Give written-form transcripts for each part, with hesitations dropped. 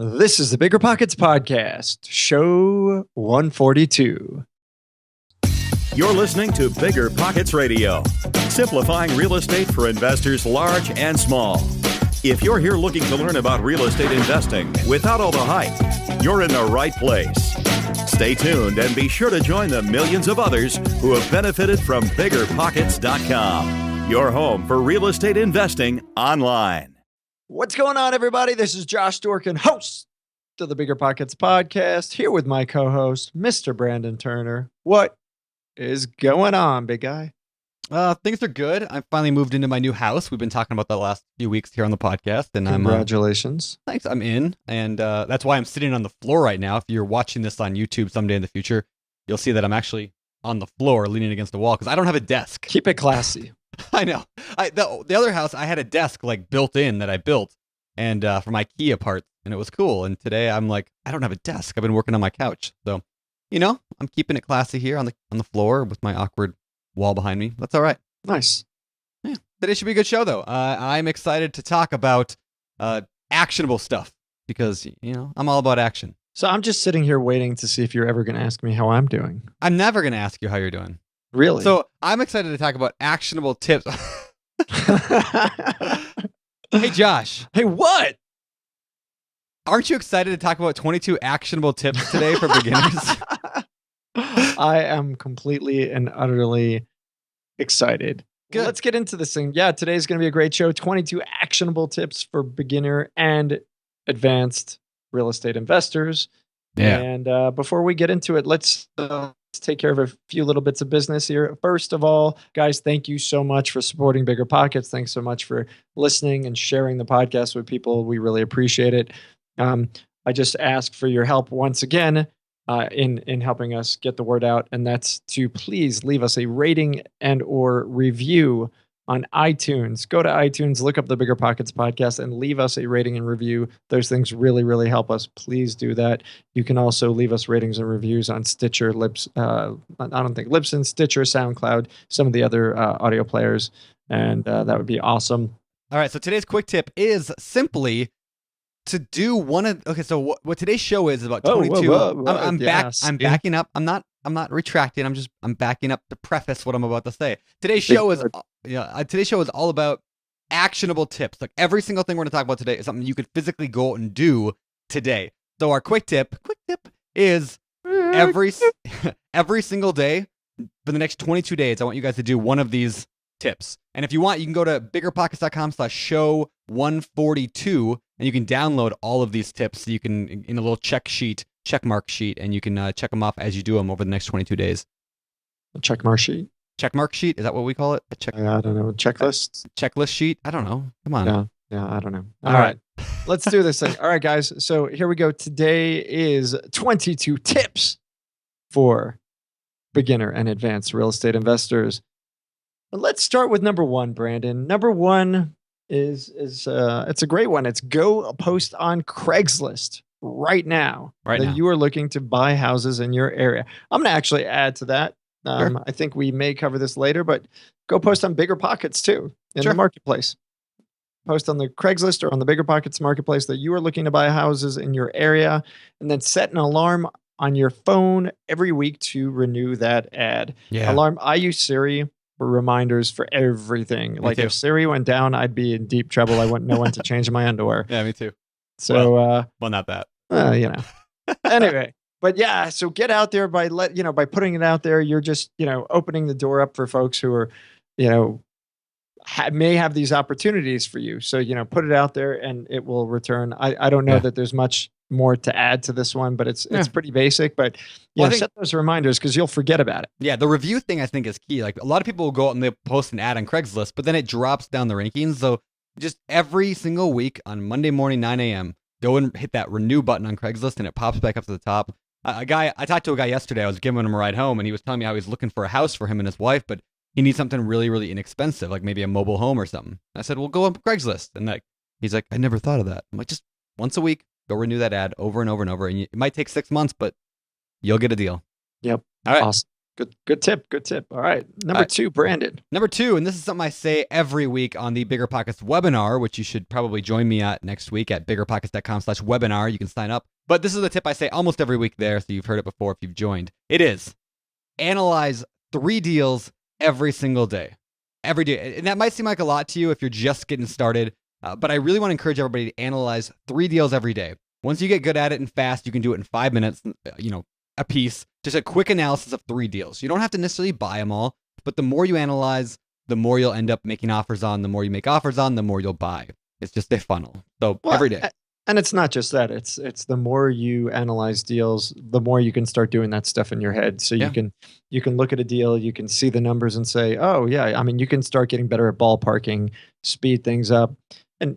This is the BiggerPockets Podcast, show 142. You're listening to BiggerPockets Radio, simplifying real estate for investors large and small. If you're here looking to learn about real estate investing without all the hype, you're in the right place. Stay tuned and be sure to join the millions of others who have benefited from BiggerPockets.com, your home for real estate investing online. What's going on, everybody? This is Josh Dorkin, host of the BiggerPockets Podcast, here with my co-host, Mr. Brandon Turner. What is going on, big guy? Things are good. I finally moved into my new house. We've been talking about that the last few weeks here on the podcast, and Congratulations. Thanks. I'm in, and that's why I'm sitting on the floor right now. If you're watching this on YouTube someday in the future, you'll see that I'm actually on the floor, leaning against the wall, because I don't have a desk. Keep it classy. I know. The other house, I had a desk like built in that I built, and from IKEA parts, and it was cool. And today I'm like, I don't have a desk. I've been working on my couch, so I'm keeping it classy here on the floor with my awkward wall behind me. That's all right. Nice. Yeah. Today should be a good show, though. I'm excited to talk about actionable stuff because I'm all about action. So I'm just sitting here waiting to see if you're ever going to ask me how I'm doing. I'm never going to ask you how you're doing. Really? So I'm excited to talk about actionable tips. Hey, Josh. Hey, what? Aren't you excited to talk about 22 actionable tips today for beginners? I am completely and utterly excited. Good. Let's get into this thing. Yeah, today's going to be a great show. 22 actionable tips for beginner and advanced real estate investors. Yeah. And before we get into it, let's take care of a few little bits of business here. First of all, guys, thank you so much for supporting BiggerPockets. Thanks so much for listening and sharing the podcast with people. We really appreciate it. I just ask for your help once again in helping us get the word out, and that's to please leave us a rating and or review on iTunes. Go to iTunes, look up the BiggerPockets Podcast, and leave us a rating and review. Those things really, really help us. Please do that. You can also leave us ratings and reviews on Stitcher, Libsyn, Stitcher, SoundCloud, some of the other audio players, and that would be awesome. All right, so today's quick tip is simply to do one of. Okay, so what today's show is about 22. I'm backing up. I'm not retracting. I'm backing up to preface what I'm about to say. Today's show is all about actionable tips. Like every single thing we're going to talk about today is something you could physically go out and do today. So our quick tip is every single day for the next 22 days, I want you guys to do one of these tips. And if you want, you can go to biggerpockets.com/show142 and you can download all of these tips. You can in a little check mark sheet, and you can check them off as you do them over the next 22 days. A check mark sheet? Check mark sheet? Is that what we call it? I don't know. Checklist? Checklist sheet? I don't know. Come on. Yeah, I don't know. All right. Let's do this thing. All right, guys. So here we go. Today is 22 tips for beginner and advanced real estate investors. Let's start with number one, Brandon. Number one is it's a great one. It's go post on Craigslist right now. You are looking to buy houses in your area. I'm going to actually add to that. Sure. I think we may cover this later, but go post on BiggerPockets too in the marketplace. Post on the Craigslist or on the BiggerPockets marketplace that you are looking to buy houses in your area, and then set an alarm on your phone every week to renew that ad. Yeah. Alarm. I use Siri for reminders for everything. Me like too. if Siri went down, I'd be in deep trouble. I wouldn't know when to change my underwear. Yeah, me too. So, well, not that. Anyway, but yeah, so get out there by putting it out there. You're just, opening the door up for folks who are, may have these opportunities for you. So, put it out there and it will return. I don't know that there's much more to add to this one, but it's pretty basic, but set those reminders because you'll forget about it. Yeah. The review thing I think is key. Like a lot of people will go out and they post an ad on Craigslist, but then it drops down the rankings. So just every single week on Monday morning, 9 a.m., go and hit that renew button on Craigslist and it pops back up to the top. I talked to a guy yesterday. I was giving him a ride home and he was telling me how he's looking for a house for him and his wife, but he needs something really, really inexpensive, like maybe a mobile home or something. I said, well, go on Craigslist. And he's like, I never thought of that. I'm like, just once a week, go renew that ad over and over and over. And it might take 6 months, but you'll get a deal. Yep. All right. Awesome. Good tip. Good tip. All right. Number 2, Brandon. Number 2, and this is something I say every week on the Bigger Pockets webinar, which you should probably join me at next week at biggerpockets.com/webinar. You can sign up. But this is the tip I say almost every week there, so you've heard it before if you've joined. It is analyze 3 deals every single day. Every day. And that might seem like a lot to you if you're just getting started, but I really want to encourage everybody to analyze 3 deals every day. Once you get good at it and fast, you can do it in 5 minutes, a piece. Just a quick analysis of 3 deals. You don't have to necessarily buy them all, but the more you analyze, the more you'll end up making offers on. The more you make offers on, the more you'll buy. It's just a funnel. So every day. And it's not just that. It's the more you analyze deals, the more you can start doing that stuff in your head. So you can look at a deal, you can see the numbers and say, oh yeah, I mean, you can start getting better at ballparking, speed things up. And,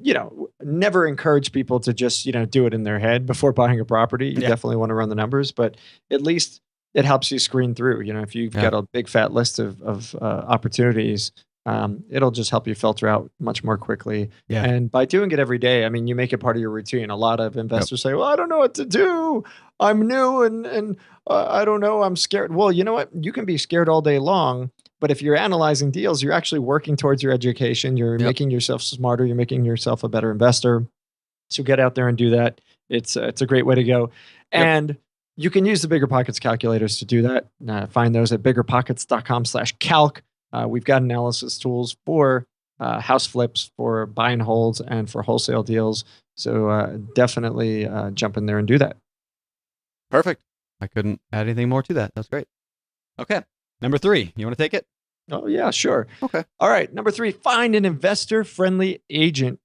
never encourage people to just, do it in their head before buying a property. You definitely want to run the numbers, but at least it helps you screen through. If you've got a big fat list of opportunities, it'll just help you filter out much more quickly. Yeah. And by doing it every day, I mean, you make it part of your routine. A lot of investors say, well, I don't know what to do. I'm new and I don't know. I'm scared. Well, you know what? You can be scared all day long. But if you're analyzing deals, you're actually working towards your education. You're making yourself smarter. You're making yourself a better investor. So get out there and do that. It's a great way to go. And you can use the BiggerPockets calculators to do that. Find those at biggerpockets.com/calc. We've got analysis tools for house flips, for buy and holds, and for wholesale deals. So definitely jump in there and do that. Perfect. I couldn't add anything more to that. That's great. Okay. Number 3, you want to take it? Oh, yeah, sure. Okay. All right. Number 3, find an investor-friendly agent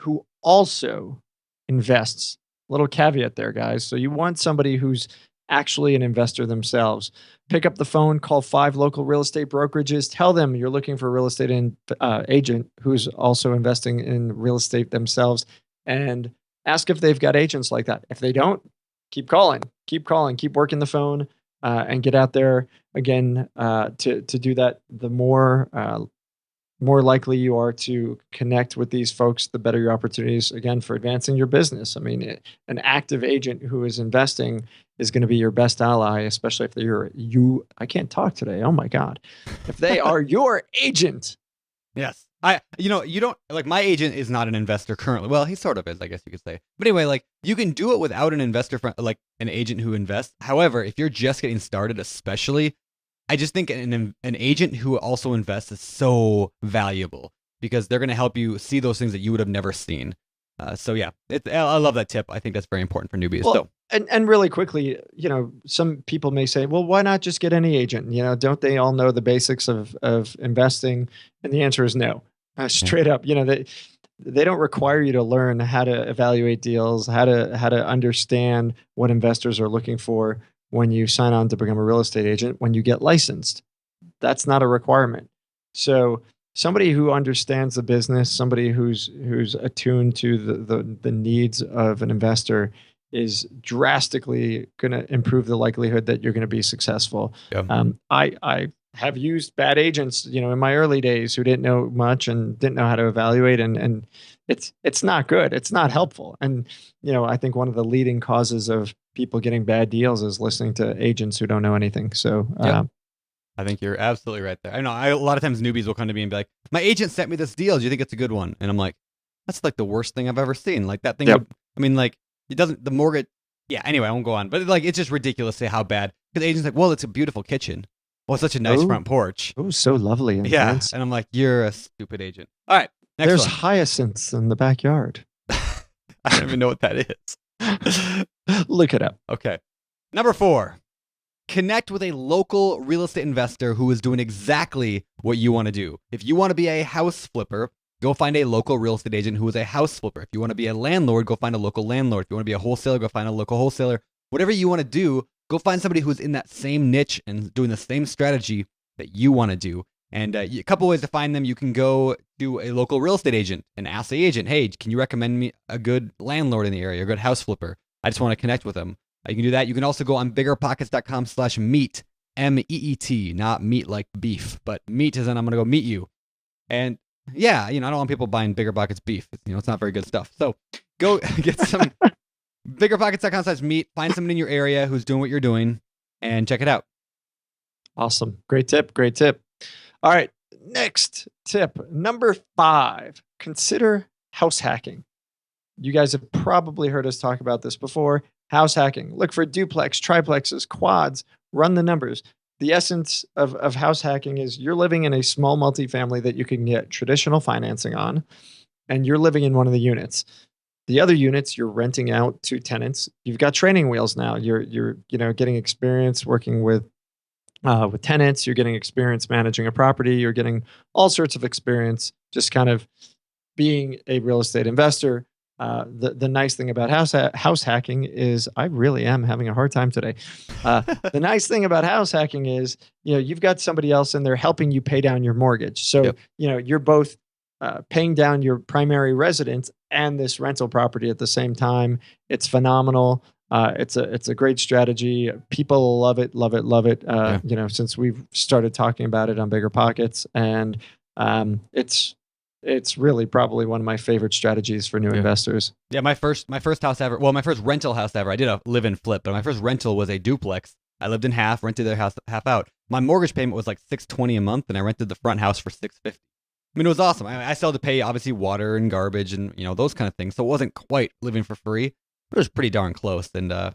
who also invests. Little caveat there, guys. So you want somebody who's actually an investor themselves. Pick up the phone, call 5 local real estate brokerages, tell them you're looking for a real estate agent who's also investing in real estate themselves, and ask if they've got agents like that. If they don't, keep calling, keep working the phone, and get out there again to do that. The more likely you are to connect with these folks, the better your opportunities, again, for advancing your business. I mean, an active agent who is investing is going to be your best ally, especially if I can't talk today. Oh my God. If they are your agent. Yes. You don't, like, my agent is not an investor currently. Well, he sort of is, I guess you could say. But anyway, like, you can do it without an investor, like an agent who invests. However, if you're just getting started, especially, I just think an agent who also invests is so valuable because they're going to help you see those things that you would have never seen. So yeah, I love that tip. I think that's very important for newbies. Well, and really quickly, some people may say, well, why not just get any agent? Don't they all know the basics of investing? And the answer is no. Straight up, they don't require you to learn how to evaluate deals, how to understand what investors are looking for when you sign on to become a real estate agent, when you get licensed. That's not a requirement. So somebody who understands the business, somebody who's attuned to the needs of an investor is drastically going to improve the likelihood that you're going to be successful. Yeah. I have used bad agents, in my early days who didn't know much and didn't know how to evaluate, and it's not good. It's not helpful. And, I think one of the leading causes of people getting bad deals is listening to agents who don't know anything. So, I think you're absolutely right there. I know a lot of times newbies will come to me and be like, my agent sent me this deal. Do you think it's a good one? And I'm like, that's like the worst thing I've ever seen. Like that thing. Yep. It doesn't, the mortgage. Yeah. Anyway, I won't go on, but it's just ridiculous to say how bad, because the agent's like, well, it's a beautiful kitchen. Well, it's such a nice front porch. Oh, so lovely. And yeah. fancy. And I'm like, you're a stupid agent. All right. There's hyacinths in the backyard. I don't even know what that is. Look it up. Okay. Number 4, connect with a local real estate investor who is doing exactly what you want to do. If you want to be a house flipper, go find a local real estate agent who is a house flipper. If you want to be a landlord, go find a local landlord. If you want to be a wholesaler, go find a local wholesaler. Whatever you want to do, go find somebody who's in that same niche and doing the same strategy that you want to do. And a couple ways to find them. You can go to a local real estate agent and ask the agent, hey, can you recommend me a good landlord in the area, a good house flipper? I just want to connect with them. You can do that. You can also go on biggerpockets.com/meet, MEET, not meat like beef, but meet as in I'm going to go meet you. And yeah, I don't want people buying BiggerPockets beef. It's not very good stuff. So go get some biggerpockets.com/meet, find someone in your area who's doing what you're doing, and check it out. Awesome. Great tip. Great tip. All right. Next tip, number 5, consider house hacking. You guys have probably heard us talk about this before. House hacking. Look for duplex, triplexes, quads, run the numbers. The essence of house hacking is you're living in a small multifamily that you can get traditional financing on, and you're living in one of the units. The other units you're renting out to tenants. You've got training wheels now. You're getting experience working with tenants. You're getting experience managing a property. You're getting all sorts of experience just kind of being a real estate investor. The nice thing about house hacking is I really am having a hard time today. The nice thing about house hacking is, you've got somebody else in there helping you pay down your mortgage. So, you're both paying down your primary residence and this rental property at the same time. It's phenomenal. It's a great strategy. People love it, love it, love it. Since we've started talking about it on BiggerPockets, and it's really probably one of my favorite strategies for new investors. Yeah, my first house ever. Well, my first rental house ever. I did a live-in flip, but my first rental was a duplex. I lived in half, rented the house half out. My mortgage payment was like $620 a month, and I rented the front house for $650. I mean, it was awesome. I still had to pay obviously water and garbage and those kind of things. So it wasn't quite living for free, but it was pretty darn close. And I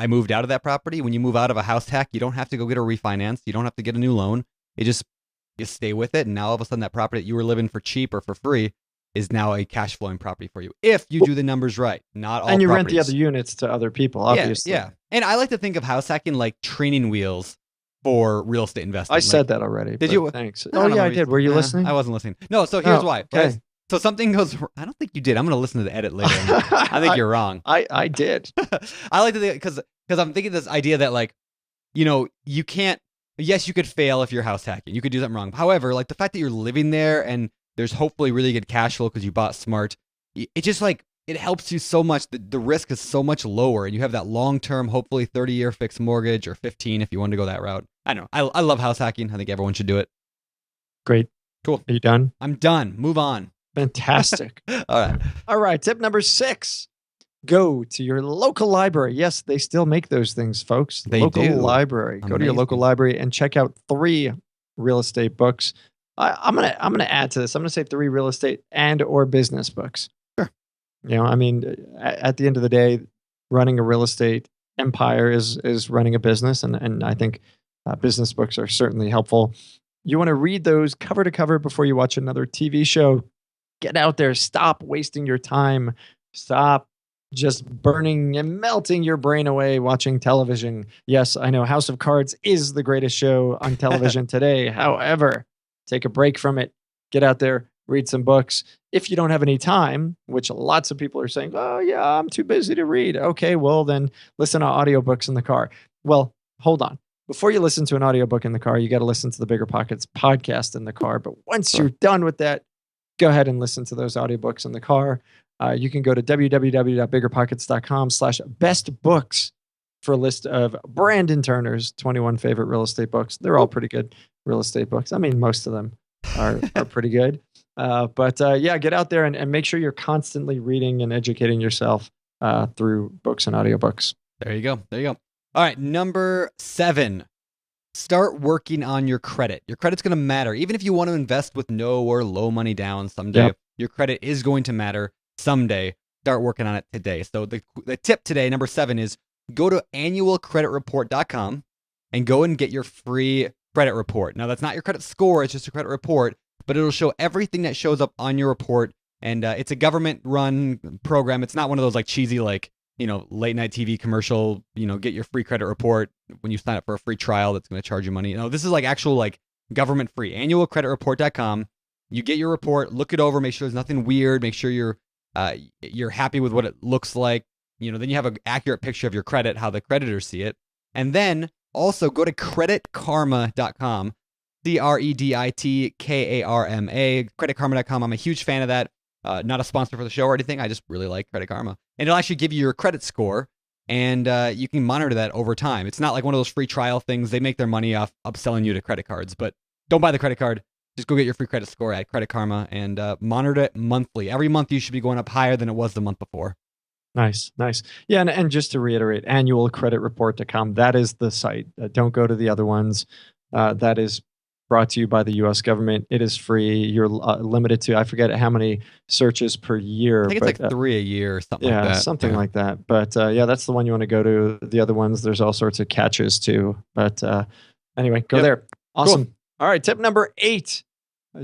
moved out of that property. When you move out of a house hack, you don't have to go get a refinance. You don't have to get a new loan. You stay with it, and now all of a sudden that property that you were living for cheap or for free is now a cash flowing property for you if you do the numbers right. Not all. And you properties. Rent the other units to other people, obviously. Yeah. And I like to think of house hacking like training wheels for real estate investing. I said that already. Did you? Thanks. I did. Were you listening? I wasn't listening. No. So here's why. Okay. So something goes. I don't think you did. I'm going to listen to the edit later. I think you're wrong. I did. I like to think because I'm thinking this idea that you can't. Yes, you could fail if you're house hacking. You could do something wrong. However, like the fact that you're living there and there's hopefully really good cash flow because you bought smart, it just it helps you so much. The risk is so much lower, and you have that long-term, hopefully 30-year fixed mortgage or 15 if you want to go that route. I don't know. I love house hacking. I think everyone should do it. Great. Cool. Are you done? I'm done. Move on. Fantastic. All right. Tip number 6. Go to your local library. Yes, they still make those things, folks. Local library. Go to your local library and check out 3 real estate books. I'm gonna add to this. I'm gonna say 3 real estate and or business books. Sure. At the end of the day, running a real estate empire is running a business, and I think business books are certainly helpful. You want to read those cover to cover before you watch another TV show. Get out there. Stop wasting your time. Stop just burning and melting your brain away watching television. Yes, I know House of Cards is the greatest show on television today. However, take a break from it. Get out there, read some books. If you don't have any time, which lots of people are saying, oh yeah, I'm too busy to read. Okay, well then listen to audiobooks in the car. Well, hold on. Before you listen to an audiobook in the car, you got to listen to the BiggerPockets podcast in the car. But once you're done with that, go ahead and listen to those audiobooks in the car. You can go to www.biggerpockets.com/bestbooks for a list of Brandon Turner's 21 favorite real estate books. They're all pretty good real estate books. I mean, most of them are pretty good. But get out there and make sure you're constantly reading and educating yourself through books and audiobooks. There you go. All right, number 7. Start working on your credit. Your credit's going to matter. Even if you want to invest with no or low money down someday, your credit is going to matter someday. Start working on it today. So the tip today, number 7, is go to annualcreditreport.com and go and get your free credit report. Now, that's not your credit score. It's just a credit report, but it'll show everything that shows up on your report. And it's a government-run program. It's not one of those cheesy, late night TV commercial, get your free credit report when you sign up for a free trial that's going to charge you money. No, this is actual government free. Annualcreditreport.com. You get your report, look it over, make sure there's nothing weird, make sure you're happy with what it looks like. Then you have an accurate picture of your credit, how the creditors see it. And then also go to creditkarma.com, CREDITKARMA, creditkarma.com. I'm a huge fan of that. Not a sponsor for the show or anything. I just really like Credit Karma. And it'll actually give you your credit score, and you can monitor that over time. It's not like one of those free trial things. They make their money off upselling you to credit cards, but don't buy the credit card. Just go get your free credit score at Credit Karma and monitor it monthly. Every month you should be going up higher than it was the month before. Nice. Yeah, and just to reiterate, annualcreditreport.com, that is the site. Don't go to the other ones. That is brought to you by the U.S. government. It is free. You're limited to, I forget how many searches per year. I think it's like 3 a year or something like that. Yeah, something like that. But yeah, that's the one you want to go to. The other ones, there's all sorts of catches too. But anyway, go there. Awesome. Cool. All right, tip number 8.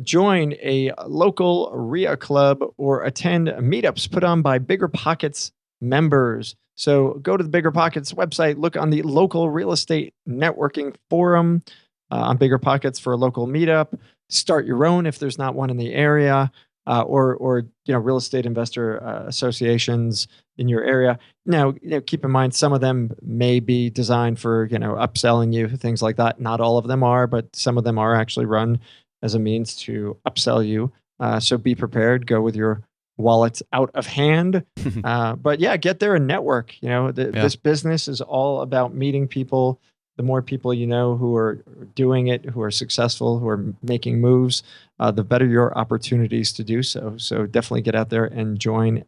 Join a local RIA club or attend meetups put on by BiggerPockets members. So go to the BiggerPockets website, look on the local real estate networking forum on BiggerPockets for a local meetup. Start your own if there's not one in the area, or real estate investor associations in your area. Now, keep in mind some of them may be designed for upselling you, things like that. Not all of them are, but some of them are actually run as a means to upsell you. So be prepared. Go with your wallet out of hand. But yeah, get there and network. This business is all about meeting people. The more people you know who are doing it, who are successful, who are making moves, the better your opportunities to do so. So definitely get out there and join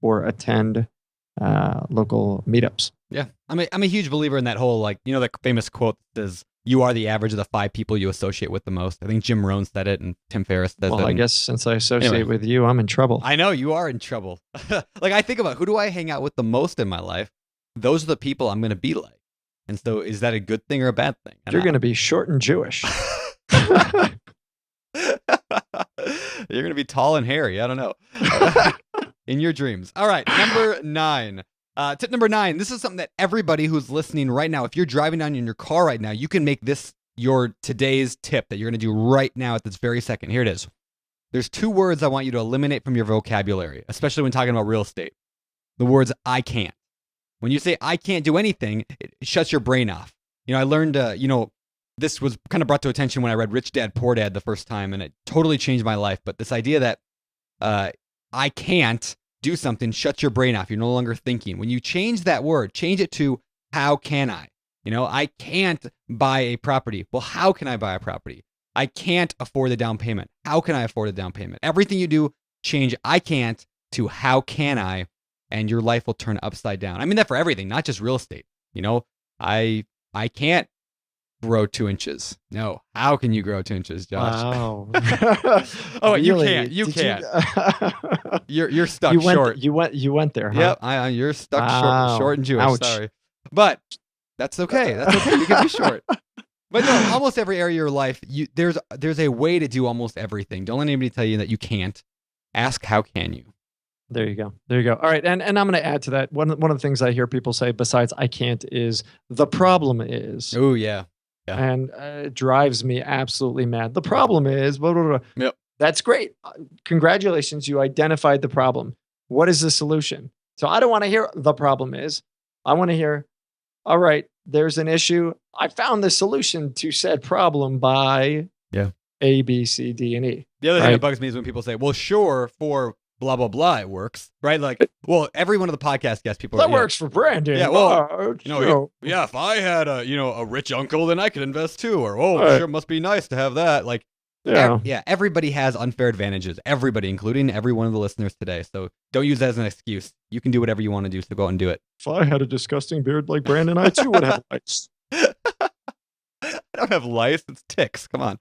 or attend local meetups. Yeah, I'm a huge believer in that whole that famous quote that says, "You are the average of the 5 people you associate with the most." I think Jim Rohn said it, and Tim Ferriss says it. Well, I guess since I associate with you, I'm in trouble. I know you are in trouble. I think about who do I hang out with the most in my life? Those are the people I'm going to be like. And so, is that a good thing or a bad thing? You're going to be short and Jewish. You're going to be tall and hairy. I don't know. In your dreams. All right, number 9. Tip number 9. This is something that everybody who's listening right now, if you're driving down in your car right now, you can make this your today's tip that you're going to do right now at this very second. Here it is. There's 2 words I want you to eliminate from your vocabulary, especially when talking about real estate. The words "I can't." When you say "I can't do anything," it shuts your brain off. I learned, this was kind of brought to attention when I read Rich Dad, Poor Dad the first time, and it totally changed my life. But this idea that I can't do something shuts your brain off. You're no longer thinking. When you change that word, change it to "how can I?" I can't buy a property. Well, how can I buy a property? I can't afford a down payment. How can I afford a down payment? Everything you do, change "I can't" to "how can I?" and your life will turn upside down. I mean that for everything, not just real estate. I can't grow 2 inches. No. How can you grow 2 inches, Josh? Wow. Oh, really? You can't. You're stuck short. You went there, huh? Yep. You're stuck short and Jewish. Ouch. Sorry. But that's okay. That's okay. You can be short. But no, almost every area of your life, there's a way to do almost everything. Don't let anybody tell you that you can't. Ask, how can you? There you go. All right. And I'm going to add to that. One of the things I hear people say besides "I can't" is "the problem is." Oh, yeah. And it drives me absolutely mad. The problem is, blah, blah, blah. Yep. That's great. Congratulations. You identified the problem. What is the solution? So I don't want to hear "the problem is." I want to hear, all right, there's an issue. I found the solution to said problem by A, B, C, D, and E. The other thing that bugs me is when people say, well, sure, for blah, blah, blah, it works, right? Well, every one of the podcast guests, people that works for Brandon. Yeah, well, if I had a rich uncle, then I could invest too. Or, sure, must be nice to have that. Everybody has unfair advantages. Everybody, including every one of the listeners today. So don't use that as an excuse. You can do whatever you want to do, so go out and do it. If I had a disgusting beard like Brandon, I too would have lice. I don't have lice. It's ticks. Come on.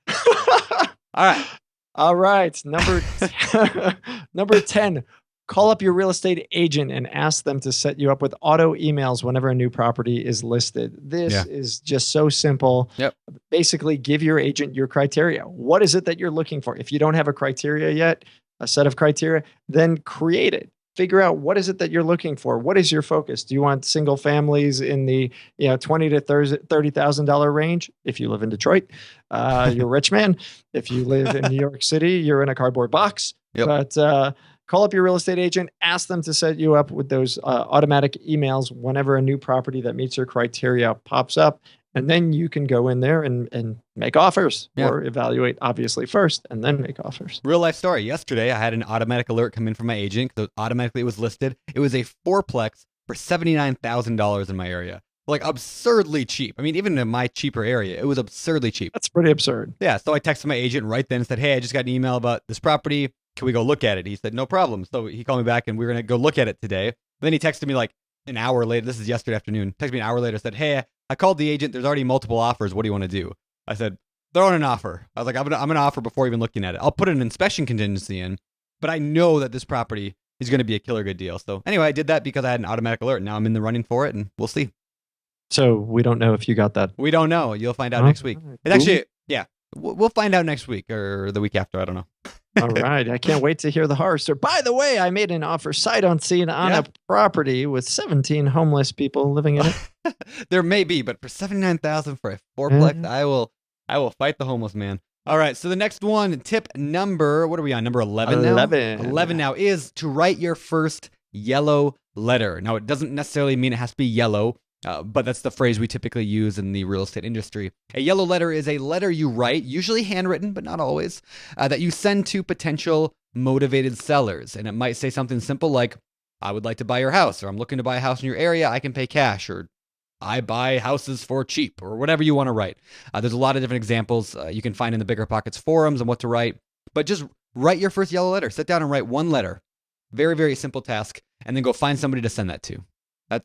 All right. Number 10, call up your real estate agent and ask them to set you up with auto emails whenever a new property is listed. This is just so simple. Yep. Basically, give your agent your criteria. What is it that you're looking for? If you don't have a criteria yet, a set of criteria, then create it. Figure out what is it that you're looking for. What is your focus? Do you want single families in the $20,000 to $30,000 range? If you live in Detroit, you're a rich man. If you live in New York City, you're in a cardboard box. Yep. But call up your real estate agent. Ask them to set you up with those automatic emails whenever a new property that meets your criteria pops up. And then you can go in there and make offers or evaluate, obviously, first and then make offers. Real life story. Yesterday, I had an automatic alert come in from my agent because automatically it was listed. It was a fourplex for $79,000 in my area. Absurdly cheap. I mean, even in my cheaper area, it was absurdly cheap. That's pretty absurd. Yeah. So I texted my agent right then and said, hey, I just got an email about this property. Can we go look at it? He said, no problem. So he called me back and we were going to go look at it today. Then he texted me an hour later. This is yesterday afternoon. Texted me an hour later, said, hey, I called the agent. There's already multiple offers. What do you want to do? I said, throw in an offer. I was like, I'm gonna offer before even looking at it. I'll put an inspection contingency in, but I know that this property is going to be a killer good deal. So anyway, I did that because I had an automatic alert. Now I'm in the running for it, and we'll see. So we don't know if you got that. We don't know. You'll find out next week. It's actually, yeah, we'll find out next week or the week after. I don't know. All right. I can't wait to hear the horror story. By the way, I made an offer sight unseen on a property with 17 homeless people living in it. There may be, but for $79,000 for a fourplex, I will fight the homeless man. All right. So the next one, tip number, what are we on? Number 11 now? 11 now is to write your first yellow letter. Now, it doesn't necessarily mean it has to be yellow. But that's the phrase we typically use in the real estate industry. A yellow letter is a letter you write, usually handwritten, but not always, that you send to potential motivated sellers. And it might say something simple like, I would like to buy your house, or I'm looking to buy a house in your area, I can pay cash, or I buy houses for cheap, or whatever you want to write. There's a lot of different examples you can find in the BiggerPockets forums on what to write. But just write your first yellow letter. Sit down and write one letter. Very, very simple task. And then go find somebody to send that to.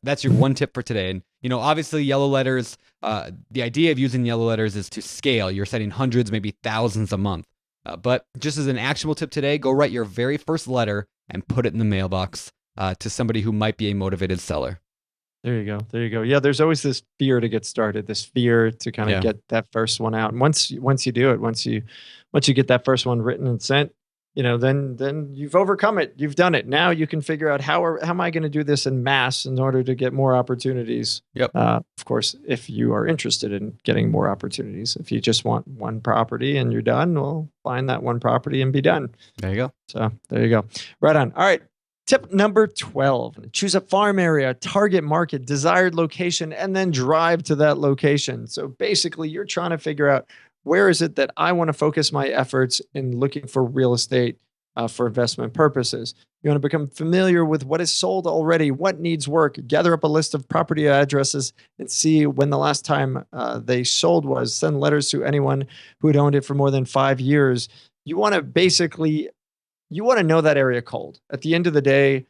That's your one tip for today. And, obviously yellow letters, the idea of using yellow letters is to scale. You're sending hundreds, maybe thousands a month. But just as an actionable tip today, go write your very first letter and put it in the mailbox to somebody who might be a motivated seller. There you go. Yeah, there's always this fear to get started, this fear to kind of get that first one out. And once you do it, once you get that first one written and sent, then you've overcome it. You've done it. Now you can figure out how am I going to do this in mass in order to get more opportunities. Yep. Of course, if you are interested in getting more opportunities, if you just want one property and you're done, well, find that one property and be done. There you go. So there you go. Right on. All right. Tip number 12, choose a farm area, target market, desired location, and then drive to that location. So basically you're trying to figure out, where is it that I want to focus my efforts in looking for real estate for investment purposes? You want to become familiar with what is sold already, what needs work, gather up a list of property addresses and see when the last time they sold was, send letters to anyone who had owned it for more than 5 years. You want to know that area cold. At the end of the day,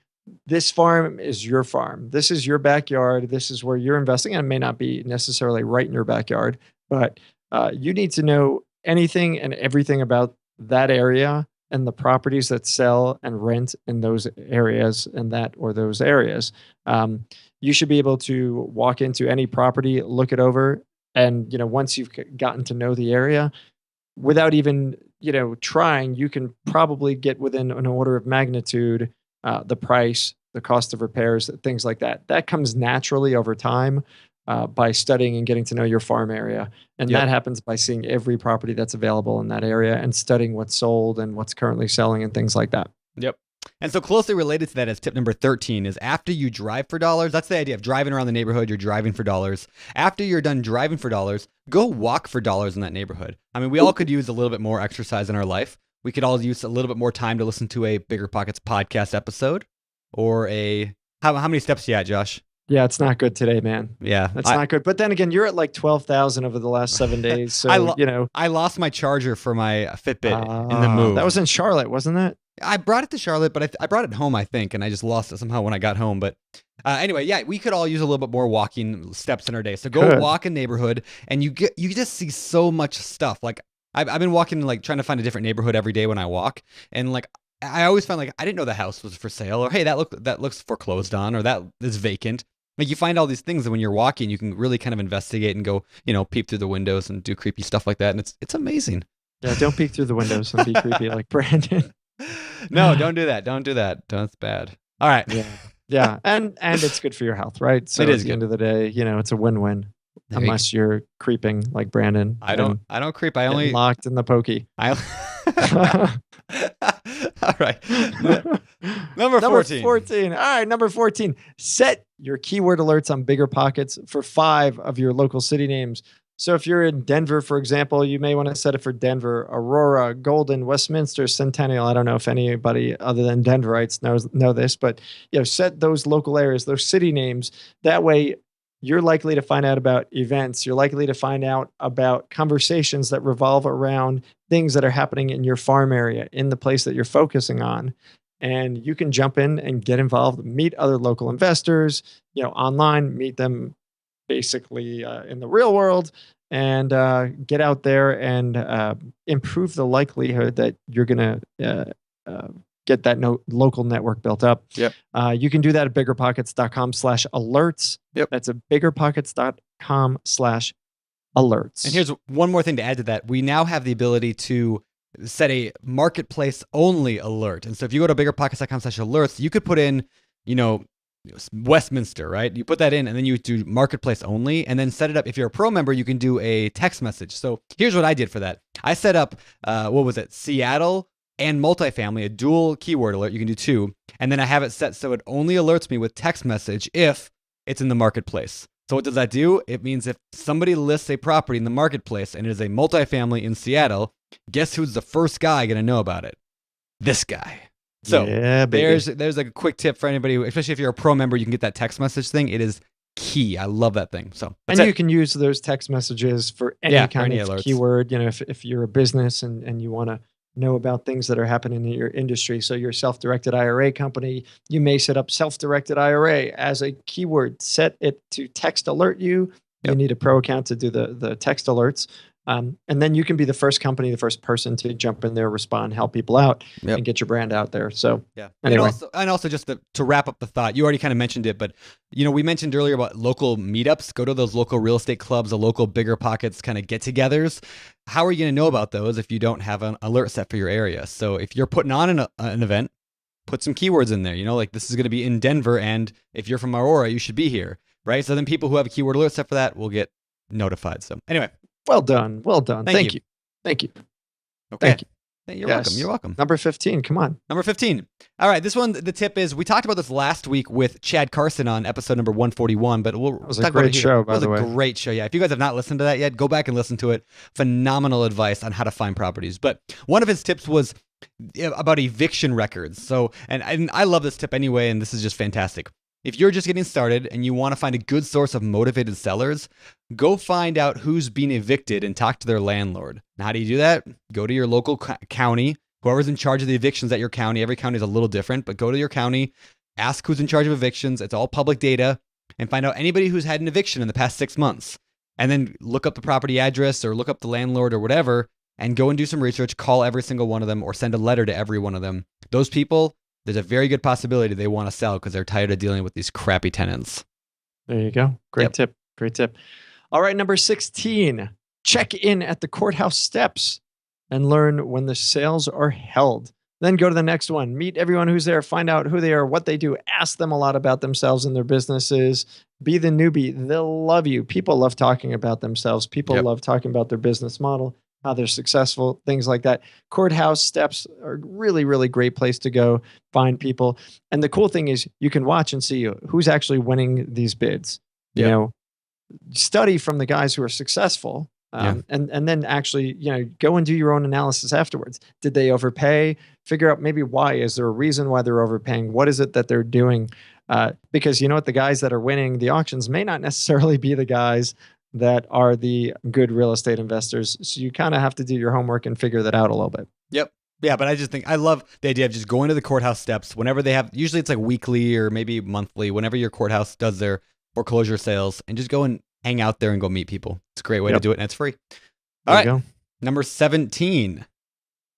this farm is your farm. This is your backyard. This is where you're investing. And it may not be necessarily right in your backyard, but you need to know anything and everything about that area and the properties that sell and rent in those areas and those areas. You should be able to walk into any property, look it over, and once you've gotten to know the area, without even trying, you can probably get within an order of magnitude the price, the cost of repairs, things like that. That comes naturally over time. By studying and getting to know your farm area. And that happens by seeing every property that's available in that area and studying what's sold and what's currently selling and things like that. Yep. And so closely related to that is tip number 13 is after you drive for dollars, that's the idea of driving around the neighborhood, you're driving for dollars. After you're done driving for dollars, go walk for dollars in that neighborhood. I mean, we all could use a little bit more exercise in our life. We could all use a little bit more time to listen to a BiggerPockets podcast episode or how many steps are you at, Josh? Yeah, it's not good today, man. Yeah, it's not good. But then again, you're at like 12,000 over the last 7 days. So, I lost my charger for my Fitbit in the move. That was in Charlotte, wasn't it? I brought it to Charlotte, but I brought it home, I think, and I just lost it somehow when I got home. But anyway, yeah, we could all use a little bit more walking steps in our day. So go walk a neighborhood, and you just see so much stuff. Like I've been walking, like trying to find a different neighborhood every day when I walk, and like I always find like I didn't know the house was for sale, or hey, that looks foreclosed on, or that is vacant. Like you find all these things that when you're walking, you can really kind of investigate and go, peep through the windows and do creepy stuff like that. And it's amazing. Yeah, don't peek through the windows and be creepy like Brandon. No, don't do that. Don't do that. That's bad. All right. Yeah. And it's good for your health, right? So it is at the end of the day, it's a win-win. Unless you're creeping like Brandon. I don't creep. I only locked in the pokey. All right. Number 14. All right, number 14. Set your keyword alerts on BiggerPockets for 5 of your local city names. So if you're in Denver, for example, you may want to set it for Denver, Aurora, Golden, Westminster, Centennial. I don't know if anybody other than Denverites know this, but set those local areas, those city names. That way you're likely to find out about events. You're likely to find out about conversations that revolve around things that are happening in your farm area, in the place that you're focusing on. And you can jump in and get involved, meet other local investors, online, meet them basically in the real world, and get out there and improve the likelihood that you're going to get that local network built up. Yep. You can do that at biggerpockets.com/alerts. Yep. That's at biggerpockets.com/alerts. And here's one more thing to add to that. We now have the ability to set a marketplace only alert. And so if you go to biggerpockets.com/alerts, you could put in, Westminster, right? You put that in and then you do marketplace only and then set it up. If you're a pro member, you can do a text message. So here's what I did for that. I set up, Seattle and multifamily, a dual keyword alert. You can do 2. And then I have it set so it only alerts me with text message if it's in the marketplace. So what does that do? It means if somebody lists a property in the marketplace and it is a multifamily in Seattle, guess who's the first guy going to know about it? This guy. So there's like a quick tip for anybody, especially if you're a pro member, you can get that text message thing. It is key. I love that thing. So you can use those text messages for any kind of alerts. Keyword. If you're a business and you want to know about things that are happening in your industry. So you're a self-directed IRA company, you may set up self-directed IRA as a keyword, set it to text alert you. Yep. You need a pro account to do the text alerts. And then you can be the first company, the first person to jump in there, respond, help people out, and get your brand out there. So anyway. And also just to wrap up the thought, you already kind of mentioned it, but we mentioned earlier about local meetups. Go to those local real estate clubs, the local BiggerPockets kind of get-togethers. How are you going to know about those if you don't have an alert set for your area? So if you're putting on an event, put some keywords in there. Like this is going to be in Denver, and if you're from Aurora, you should be here, right? So then people who have a keyword alert set for that will get notified. So anyway. Well done. Thank you. Okay. Thank you. You're welcome. You're welcome. Number 15. Come on. Number 15. All right. This one, the tip is, we talked about this last week with Chad Carson on episode number 141, but we'll talk about it. It was a great show, by the way. It was a great show. Yeah. If you guys have not listened to that yet, go back and listen to it. Phenomenal advice on how to find properties. But one of his tips was about eviction records. So, and I love this tip anyway, and this is just fantastic. If you're just getting started and you want to find a good source of motivated sellers, go find out who's being evicted and talk to their landlord. Now, how do you do that? Go to your local county, whoever's in charge of the evictions at your county. Every county is a little different, but go to your county, ask who's in charge of evictions. It's all public data, and find out anybody who's had an eviction in the past 6 months. And then look up the property address or look up the landlord or whatever, and go and do some research, call every single one of them or send a letter to every one of them. Those people, there's a very good possibility they want to sell because they're tired of dealing with these crappy tenants. There you go. Great tip. All right, number 16. Check in at the courthouse steps and learn when the sales are held. Then go to the next one. Meet everyone who's there. Find out who they are, what they do. Ask them a lot about themselves and their businesses. Be the newbie. They'll love you. People love talking about themselves. People love talking about their business model, how they're successful, things like that. Courthouse steps are a really, really great place to go find people. And the cool thing is you can watch and see who's actually winning these bids. Study from the guys who are successful. And then actually, go and do your own analysis afterwards. Did they overpay? Figure out maybe why. Is there a reason why they're overpaying? What is it that they're doing? Because you know what? The guys that are winning the auctions may not necessarily be the guys that are the good real estate investors. So you kind of have to do your homework and figure that out a little bit. Yep. Yeah, but I just think I love the idea of just going to the courthouse steps whenever they have, usually it's like weekly or maybe monthly, whenever your courthouse does their foreclosure sales, and just go and hang out there and go meet people. It's a great way to do it, and it's free. All right. Go. Number 17.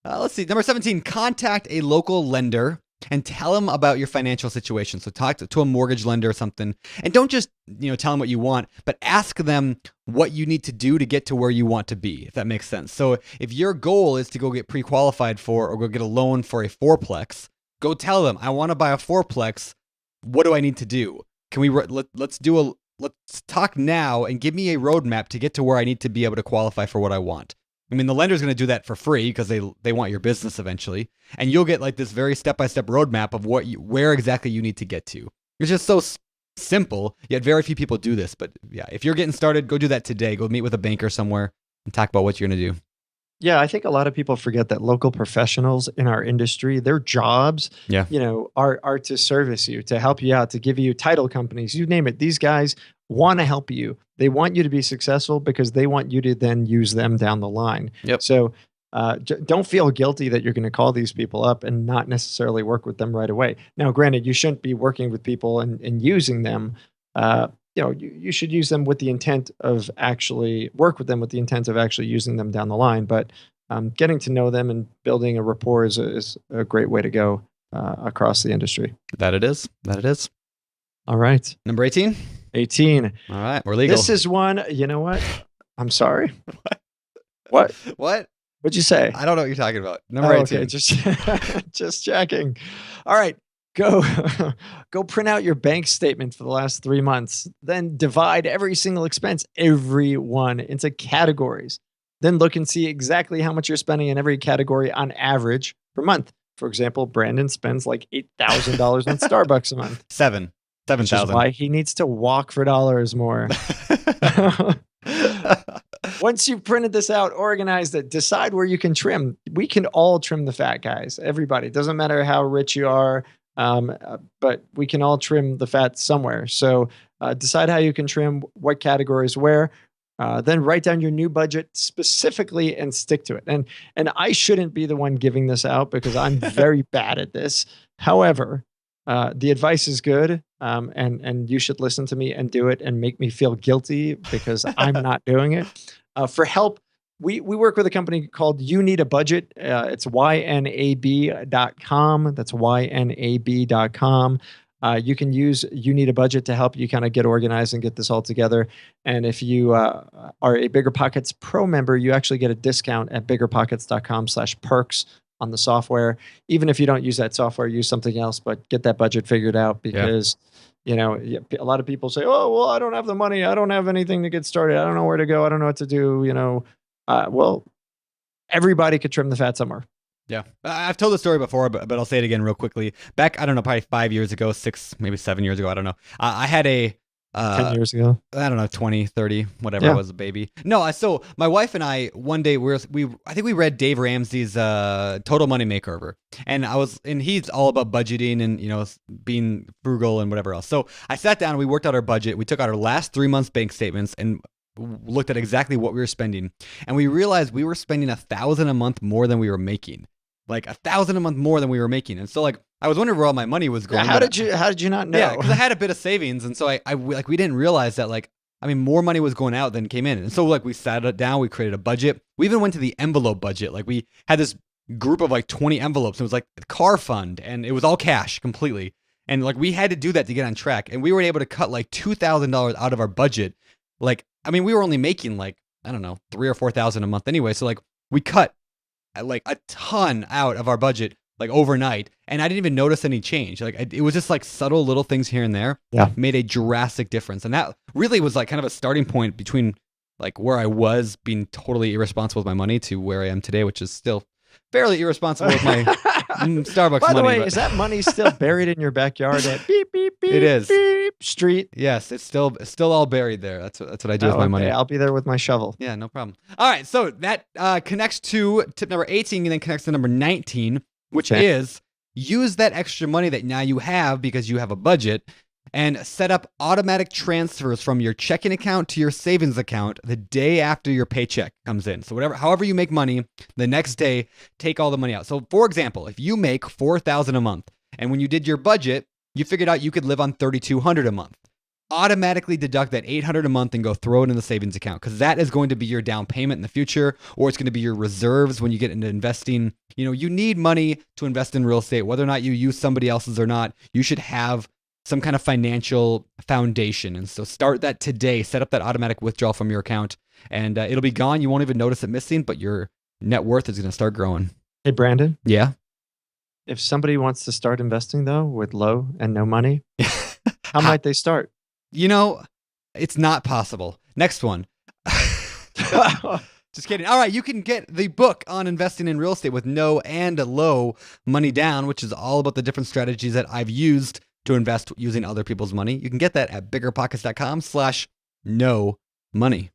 Let's see. Number 17, contact a local lender and tell them about your financial situation. So talk to a mortgage lender or something, and don't just tell them what you want, but ask them what you need to do to get to where you want to be, if that makes sense. So if your goal is to go get pre-qualified for or go get a loan for a fourplex, go tell them, I want to buy a fourplex. What do I need to do? Can we let's talk now and give me a roadmap to get to where I need to be able to qualify for what I want. I mean, the lender's going to do that for free because they want your business eventually, and you'll get like this very step-by-step roadmap of where exactly you need to get to. It's just so simple, yet very few people do this. But yeah, if you're getting started, go do that today. Go meet with a banker somewhere and talk about what you're going to do. Yeah, I think a lot of people forget that local professionals in our industry, their jobs, are to service you, to help you out, to give you title companies, you name it. These guys want to help you. They want you to be successful because they want you to then use them down the line. Yep. So don't feel guilty that you're going to call these people up and not necessarily work with them right away. Now, granted, you shouldn't be working with people and using them you should use them with the intent of actually work with them with the intent of actually using them down the line. But getting to know them and building a rapport is a great way to go across the industry. That it is. All right. Number 18? 18. All right. We're legal. This is one, you know what? I'm sorry. What? What'd you say? I don't know what you're talking about. Number 18. Okay, just checking. All right. Go print out your bank statement for the last 3 months. Then divide every single expense, every one, into categories. Then look and see exactly how much you're spending in every category on average per month. For example, Brandon spends like $8,000 on Starbucks a month. 7,000. Which is why he needs to walk for dollars more. Once you've printed this out, organized it, decide where you can trim. We can all trim the fat, guys. Everybody. It doesn't matter how rich you are, but we can all trim the fat somewhere. So decide how you can trim, what categories where. Then write down your new budget specifically and stick to it. And I shouldn't be the one giving this out because I'm very bad at this. However, the advice is good, and you should listen to me and do it and make me feel guilty because I'm not doing it. For help, we work with a company called You Need a Budget. It's ynab.com. That's ynab.com. You can use You Need a Budget to help you kind of get organized and get this all together. And if you are a BiggerPockets Pro member, you actually get a discount at biggerpockets.com/perks on the software. Even if you don't use that software, use something else, but get that budget figured out because, a lot of people say, oh, well, I don't have the money. I don't have anything to get started. I don't know where to go. I don't know what to do. Well, everybody could trim the fat somewhere. Yeah. I've told the story before, but I'll say it again real quickly. Back, I don't know, probably 5 years ago, 6, maybe 7 years ago. I don't know. I had a 10 years ago. I don't know, 20, 30, whatever it was, a baby. No, so my wife and I, one day I think we read Dave Ramsey's Total Money Makeover. And he's all about budgeting and, being frugal and whatever else. So I sat down and we worked out our budget. We took out our last 3 months bank statements and looked at exactly what we were spending. And we realized we were spending $1,000 a month more than we were making. Like $1,000 a month more than we were making. And so I was wondering where all my money was going. How did you not know? Yeah, because I had a bit of savings. And so we didn't realize that more money was going out than came in. And so we sat it down, we created a budget. We even went to the envelope budget. We had this group of 20 envelopes. It was like a car fund and it was all cash completely. And we had to do that to get on track. And we were able to cut $2,000 out of our budget. We were only making I don't know, $3,000 or $4,000 a month anyway. So we cut a ton out of our budget overnight, and I didn't even notice any change. It was just subtle little things here and there made a drastic difference. And that really was kind of a starting point between where I was being totally irresponsible with my money to where I am today, which is still fairly irresponsible with my Starbucks money. By the way, is that money still buried in your backyard at beep, beep, beep, it is. Beep street? Yes, it's still all buried there. That's what I do with my money. I'll be there with my shovel. Yeah, no problem. All right, so that connects to tip number 18 and then connects to number 19, which is use that extra money that now you have because you have a budget and set up automatic transfers from your checking account to your savings account the day after your paycheck comes in. So however you make money, the next day, take all the money out. So for example, if you make $4,000 a month and when you did your budget, you figured out you could live on $3,200 a month, automatically deduct that $800 a month and go throw it in the savings account because that is going to be your down payment in the future, or it's going to be your reserves when you get into investing. You need money to invest in real estate, whether or not you use somebody else's or not. You should have some kind of financial foundation. And so start that today. Set up that automatic withdrawal from your account and it'll be gone. You won't even notice it missing, but your net worth is going to start growing. Hey, Brandon. Yeah. If somebody wants to start investing though with low and no money, how might they start? It's not possible. Next one. Just kidding. All right, you can get the book on investing in real estate with no and low money down, which is all about the different strategies that I've used to invest using other people's money. You can get that at biggerpockets.com/no money.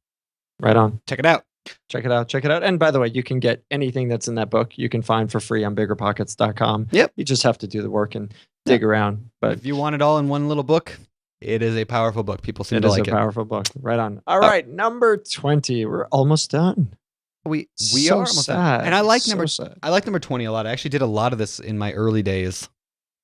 Right on. Check it out. Check it out. And by the way, you can get anything that's in that book. You can find for free on biggerpockets.com. Yep. You just have to do the work and dig around. But if you want it all in one little book, it is a powerful book. People seem to like it. It is a powerful book. Right on. All right, number 20. We're almost done. We so are almost sad. done. And I like so number 20 a lot. I actually did a lot of this in my early days.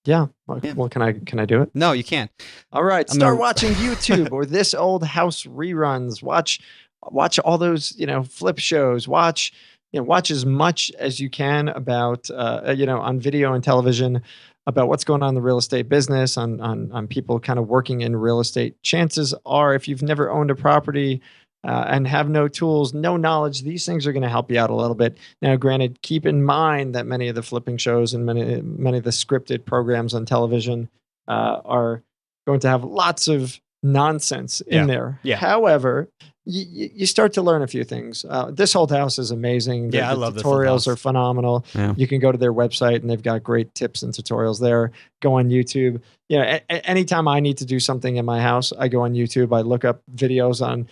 Yeah. Well, can I do it? No, you can't. All right. Start watching YouTube or This Old House reruns. Watch all those, flip shows. Watch as much as you can about, on video and television about what's going on in the real estate business, on people kind of working in real estate. Chances are, if you've never owned a property, and have no tools, no knowledge, these things are going to help you out a little bit. Now, granted, keep in mind that many of the flipping shows and many of the scripted programs on television are going to have lots of nonsense in there. Yeah. However, you start to learn a few things. This Old House is amazing. I love the tutorials are phenomenal. Yeah. You can go to their website and they've got great tips and tutorials there. Go on YouTube. Anytime I need to do something in my house, I go on YouTube. I look up videos on,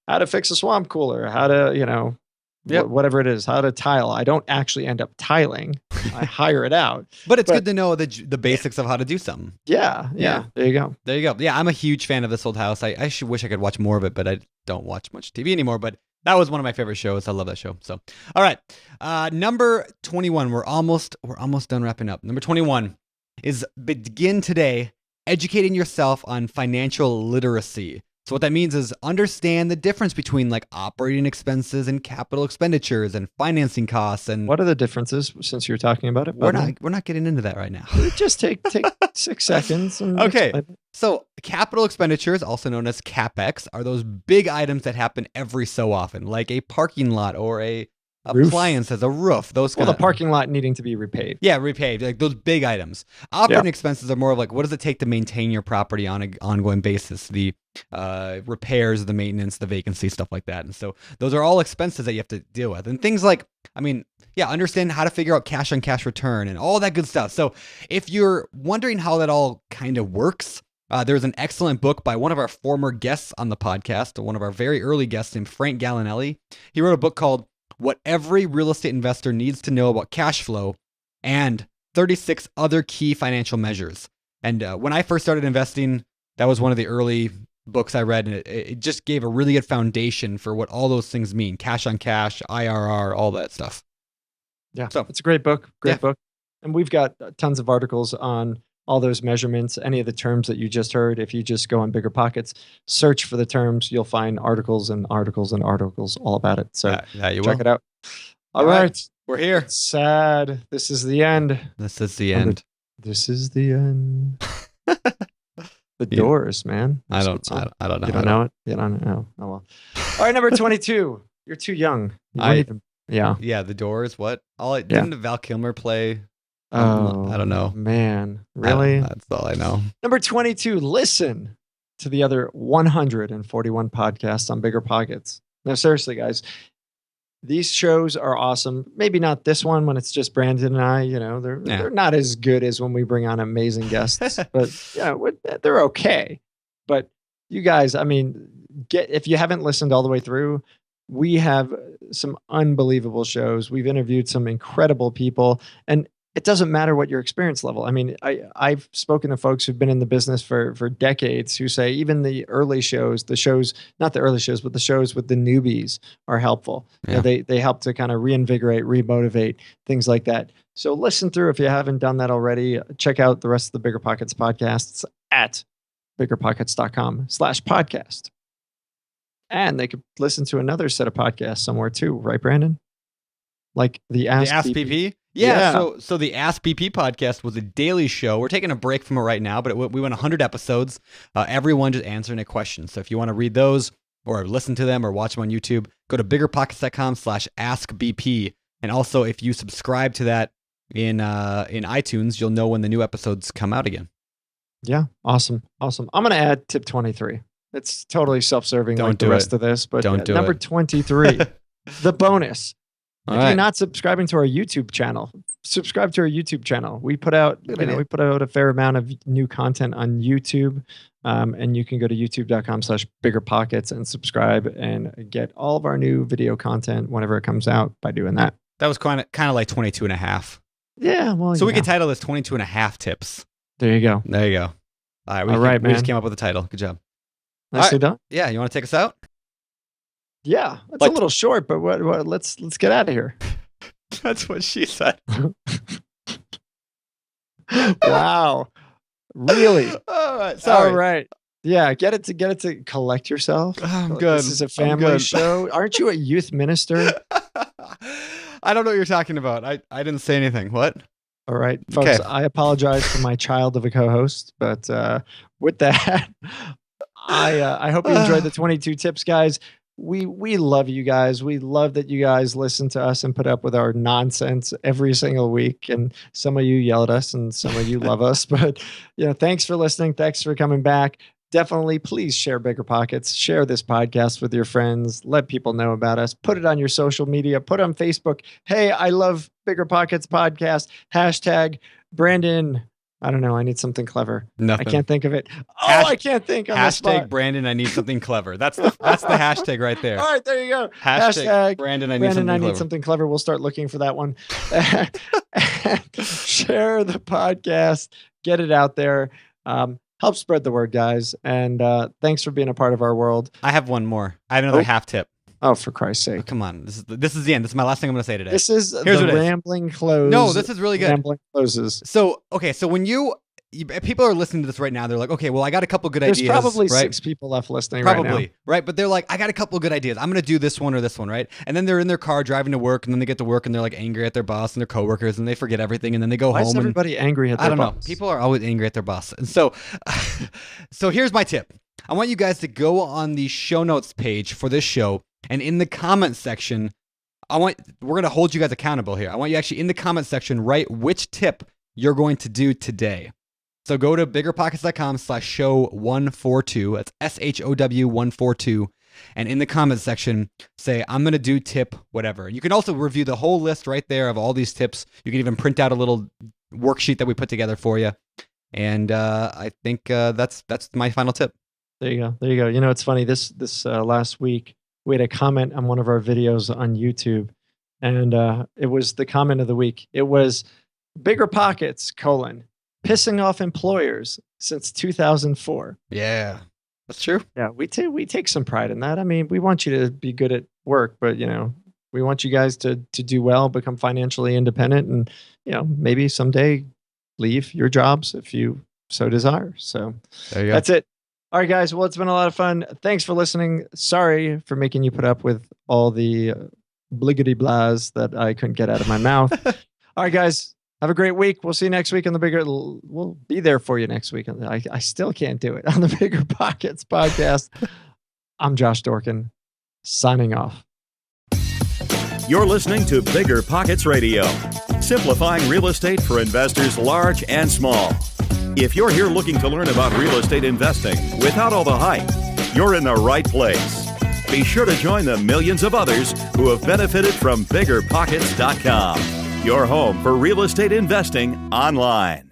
how to fix a swamp cooler, how to, whatever it is, how to tile. I don't actually end up tiling. I hire it out. But it's good to know the basics of how to do something. Yeah. There you go. Yeah, I'm a huge fan of This Old House. I wish I could watch more of it, but I don't watch much TV anymore. But that was one of my favorite shows. I love that show. So, all right, number 21. We're almost done wrapping up. Number 21 is begin today educating yourself on financial literacy. So what that means is understand the difference between like operating expenses and capital expenditures and financing costs. And what are the differences, since you're talking about it? We're not getting into that right now. Just take 6 seconds. And okay. So capital expenditures, also known as CapEx, are those big items that happen every so often, like a parking lot or a appliance as a roof. The parking lot needing to be repaid. Yeah, repaid. Like those big items. Operating expenses are more of like, what does it take to maintain your property on an ongoing basis? The repairs, the maintenance, the vacancy, stuff like that. And so those are all expenses that you have to deal with. And things like, understand how to figure out cash on cash return and all that good stuff. So if you're wondering how that all kind of works, there's an excellent book by one of our former guests on the podcast, one of our very early guests named Frank Gallinelli. He wrote a book called What Every Real Estate Investor Needs to Know About Cash Flow and 36 Other Key Financial Measures. And when I first started investing, that was one of the early books I read, and it just gave a really good foundation for what all those things mean. Cash on cash, IRR, all that stuff. Yeah, so it's a great book. Book. And we've got tons of articles on all those measurements, any of the terms that you just heard. If you just go on BiggerPockets, search for the terms, you'll find articles and articles and articles all about it. So check it out. All right. We're here. It's sad. This is the end. This is the end. This is the end. The Doors, man. I don't know. You don't know it? You don't know. Oh, well. All right, number 22. You're too young. Yeah, The Doors. What? Didn't Val Kilmer play? I don't know. Man, really? That's all I know. Number 22. Listen to the other 141 podcasts on BiggerPockets. No, seriously, guys. These shows are awesome. Maybe not this one when it's just Brandon and I. They're not as good as when we bring on amazing guests, but they're okay. But you guys, if you haven't listened all the way through, we have some unbelievable shows. We've interviewed some incredible people, and it doesn't matter what your experience level. I've spoken to folks who've been in the business for decades who say even the early shows, not the early shows, but the shows with the newbies are helpful. Yeah. They help to kind of reinvigorate, remotivate, things like that. So listen through if you haven't done that already. Check out the rest of the BiggerPockets podcasts at biggerpockets.com/podcast. And they could listen to another set of podcasts somewhere too, right, Brandon? Like the Ask BP? Yeah. So the Ask BP podcast was a daily show. We're taking a break from it right now, but we went 100 episodes. Everyone just answering a question. So if you want to read those or listen to them or watch them on YouTube, go to biggerpockets.com/askbp. And also, if you subscribe to that in iTunes, you'll know when the new episodes come out again. Yeah. Awesome. I'm going to add tip 23. It's totally self-serving like the rest of this, but number 23, the bonus. If you're not subscribing to our YouTube channel, subscribe to our YouTube channel. We put out, we put out a fair amount of new content on YouTube, and you can go to youtube.com/biggerpockets and subscribe and get all of our new video content whenever it comes out by doing that. That was kind of like 22 and a half. Yeah, well, so we could title this 22 and a half tips. There you go. All right, we just came up with a title. Good job. Nicely done. Yeah, you want to take us out? Yeah, it's a little short, but what? Let's get out of here. That's what she said. Wow. Really? Sorry. All right. Yeah, get it to collect yourself. I'm good. This is a family show. Aren't you a youth minister? I don't know what you're talking about. I didn't say anything. What? All right, folks, I apologize for my child of a co-host, but with that, I hope you enjoyed the 22 tips, guys. We love you guys. We love that you guys listen to us and put up with our nonsense every single week. And some of you yell at us and some of you love us. But thanks for listening. Thanks for coming back. Definitely, please share Bigger Pockets. Share this podcast with your friends. Let people know about us. Put it on your social media. Put it on Facebook. Hey, I love Bigger Pockets Podcast. Hashtag Brandon. I don't know. I need something clever. Nothing. I can't think of it. I can't think. Hashtag Brandon. I need something clever. That's the hashtag right there. All right, there you go. Hashtag Brandon. I need something clever. We'll start looking for that one. Share the podcast. Get it out there. Help spread the word, guys. And thanks for being a part of our world. I have one more. I have another half tip. Oh, for Christ's sake. Oh, come on. This is the end. This is my last thing I'm going to say today. This is the rambling close. No, this is really good. Rambling closes. So when people are listening to this right now, they're like, okay, well, I got a couple good ideas. There's probably 6 people left listening right now. Right? But they're like, I got a couple good ideas. I'm going to do this one or this one, right? And then they're in their car driving to work, and then they get to work, and they're like angry at their boss and their coworkers, and they forget everything, and then they go home. Why is everybody angry at their boss? I don't know. People are always angry at their boss. And so here's my tip. I want you guys to go on the show notes page for this show, and in the comment section, we're going to hold you guys accountable here. I want you actually in the comment section write which tip you're going to do today. So go to biggerpockets.com/show142. That's SHOW 142. And in the comment section, say, I'm going to do tip whatever. You can also review the whole list right there of all these tips. You can even print out a little worksheet that we put together for you. And I think that's my final tip. There you go. It's funny. This last week, we had a comment on one of our videos on YouTube. And it was the comment of the week. It was Bigger Pockets, pissing off employers since 2004. Yeah, that's true. Yeah, we take some pride in that. I mean, we want you to be good at work, but we want you guys to do well, become financially independent, and maybe someday leave your jobs if you so desire. So there you go. That's it. All right, guys. Well, it's been a lot of fun. Thanks for listening. Sorry for making you put up with all the bliggity blahs that I couldn't get out of my mouth. All right, guys. Have a great week. We'll see you next week on the Bigger. We'll be there for you next week. I still can't do it on the Bigger Pockets podcast. I'm Josh Dorkin, signing off. You're listening to Bigger Pockets Radio, simplifying real estate for investors large and small. If you're here looking to learn about real estate investing without all the hype, you're in the right place. Be sure to join the millions of others who have benefited from BiggerPockets.com. Your home for real estate investing online.